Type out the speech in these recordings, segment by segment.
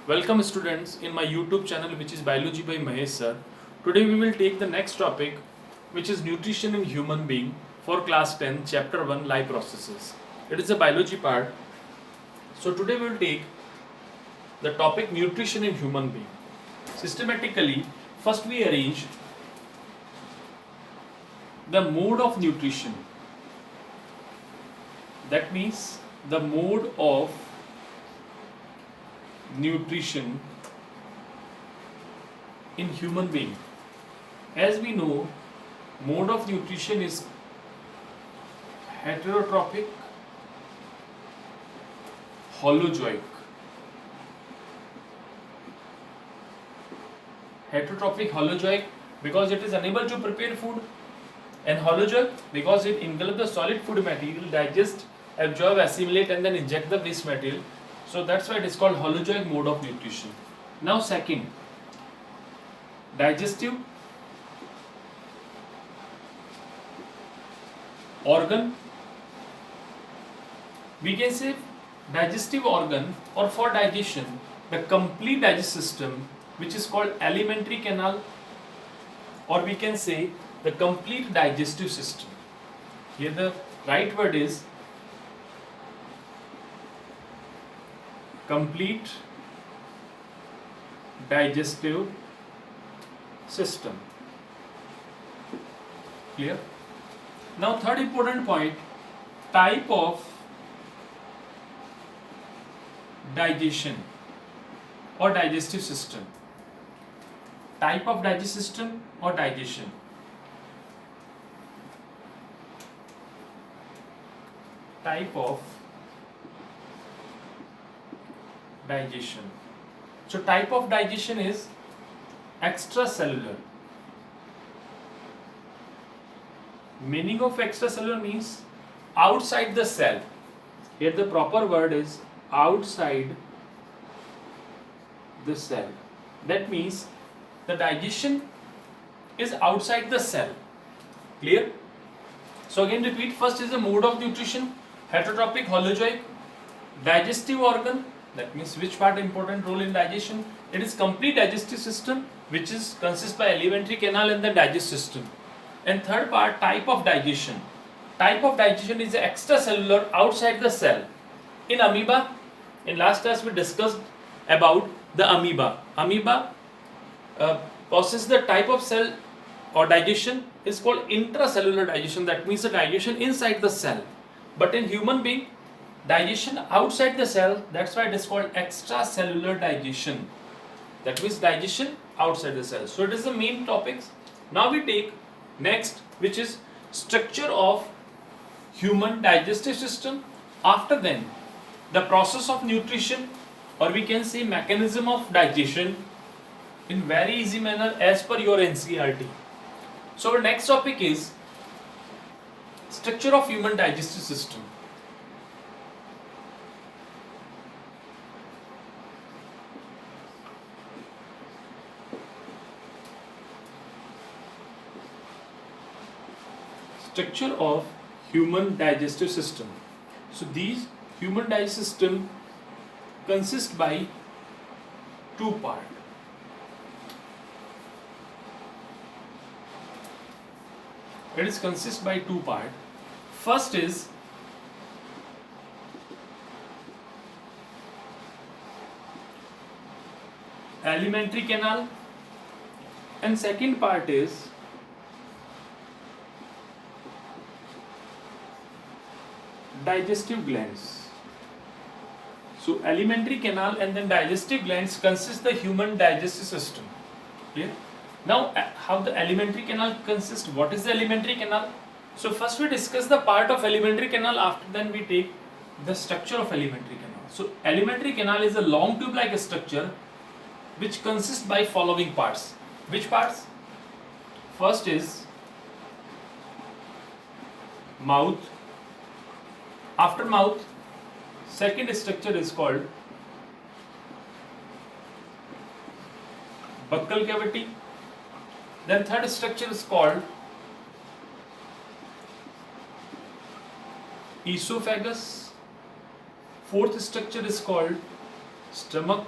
Welcome students in my YouTube channel which is Biology by Mahesh sir. Today we will take the next topic which is nutrition in human being for class 10 chapter 1 life processes. It is a biology part. So today we will take the topic nutrition in human being. Systematically first we arrange the mode of nutrition. That means the mode of nutrition in human being. As we know, mode of nutrition is heterotrophic, holozoic. Heterotrophic, holozoic because it is unable to prepare food, and holozoic because it engulfs the solid food material, digest, absorb, assimilate and then inject the waste material. So that's why it is called holozoic mode of nutrition. Now second, digestive organ. We can say digestive organ, or for digestion, the complete digestive system which is called alimentary canal, or we can say the complete digestive system. Here the right word is complete digestive system. Clear? Now third important point, type of digestion or digestive system. Type of digestive system or digestion. Type of digestion. So type of digestion is extracellular. Meaning of extracellular means outside the cell. Here the proper word is outside the cell. That means the digestion is outside the cell. Clear? So again repeat, first is the mode of nutrition, heterotrophic, holozoic, digestive organ. That means which part important role in digestion? It is complete digestive system which is consists by alimentary canal and the digestive system. And third part, type of digestion. Type of digestion is extracellular, outside the cell. In amoeba, in last class we discussed about the amoeba. Amoeba possesses the type of cell or digestion is called intracellular digestion. That means the digestion inside the cell. But in human being, digestion outside the cell, that's why it is called extracellular digestion. That means digestion outside the cell. So it is the main topics. Now we take next, which is structure of human digestive system. After then, the process of nutrition, or we can say mechanism of digestion, in very easy manner as per your NCERT. So our next topic is structure of human digestive system. Structure of human digestive system. So these human digestive system consist by two parts. It is consist by two parts. First is alimentary canal, and second part is digestive glands. So alimentary canal and then digestive glands consist the human digestive system. Clear? Now how the alimentary canal consists, what is the alimentary canal? So first we discuss the part of alimentary canal, after then we take the structure of alimentary canal. So alimentary canal is a long tube like structure which consists by following parts. Which parts? First is mouth. After mouth, second structure is called buccal cavity. Then third structure is called esophagus. Fourth structure is called stomach.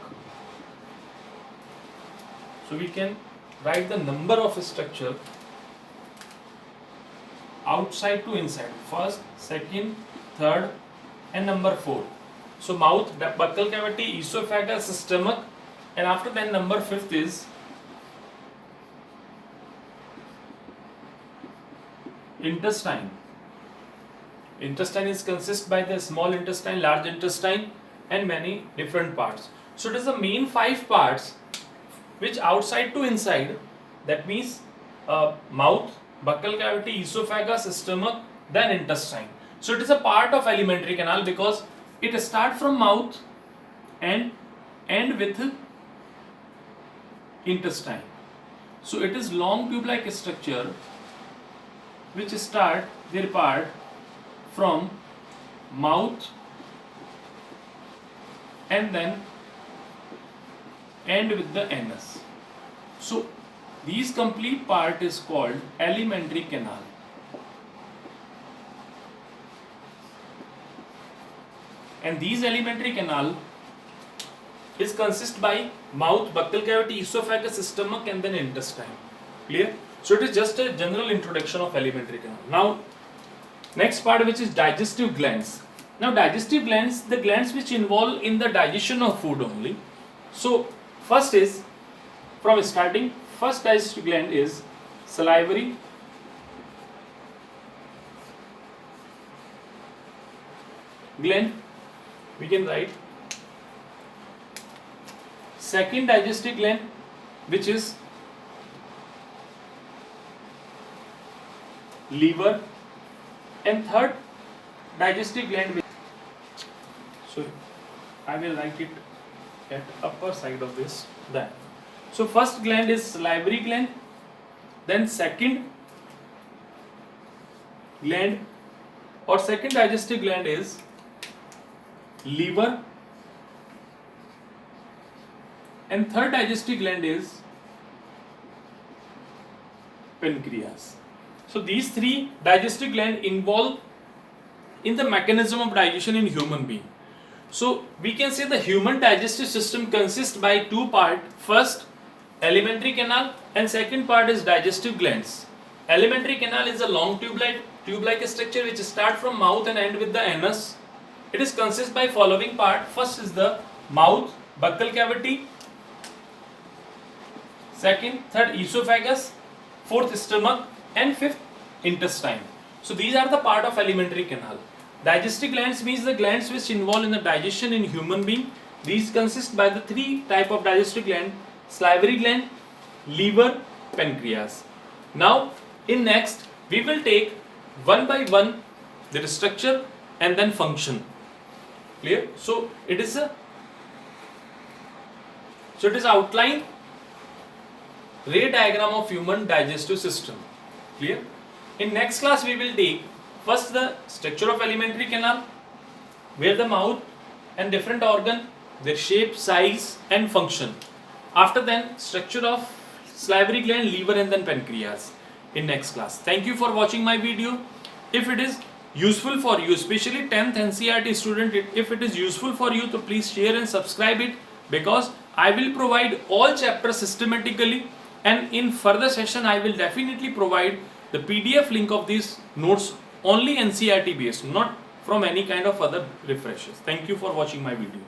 So we can write the number of structure outside to inside. First, second, third, and number 4. So mouth, buccal cavity, esophagus, stomach, and after that number 5th is intestine. Intestine is consist by the small intestine, large intestine, and many different parts. So it is the main 5 parts which outside to inside, that means mouth, buccal cavity, esophagus, stomach, then intestine. So it is a part of alimentary canal because it starts from mouth and end with intestine. So it is long tube-like structure which start their part from mouth and then end with the anus. So these complete part is called alimentary canal. And these alimentary canal is consist by mouth, buccal cavity, esophagus, stomach, and then intestine. Clear? So it is just a general introduction of alimentary canal. Now, next part, which is digestive glands. Now, digestive glands, the glands which involve in the digestion of food only. So, first is, from starting, first digestive gland is salivary gland. We can write second digestive gland, which is liver, and third digestive gland. So I will write it at upper side of this. Then, so first gland is salivary gland, then second gland or second digestive gland is liver, and third digestive gland is pancreas. So these 3 digestive glands involve in the mechanism of digestion in human being. So we can say the human digestive system consists by 2 parts. First, alimentary canal, and second part is digestive glands. Alimentary canal is a long tube-like structure which start from mouth and end with the anus. It is consist by following part. First is the mouth, buccal cavity, second, third esophagus, fourth stomach, and fifth intestine. So these are the part of alimentary canal. Digestive glands means the glands which involve in the digestion in human being. These consist by the 3 type of digestive gland: salivary gland, liver, pancreas. Now in next we will take one by one their structure and then function. Clear? So it is outline ray diagram of human digestive system. Clear? In next class we will take first the structure of alimentary canal, where the mouth and different organ, their shape, size and function. After then structure of salivary gland, liver and then pancreas in next class. Thank you for watching my video. If it is useful for you, especially 10th NCERT student, if it is useful for you, so please share and subscribe it, because I will provide all chapters systematically, and in further session I will definitely provide the PDF link of these notes only NCERT based, not from any kind of other refreshers. Thank you for watching my video.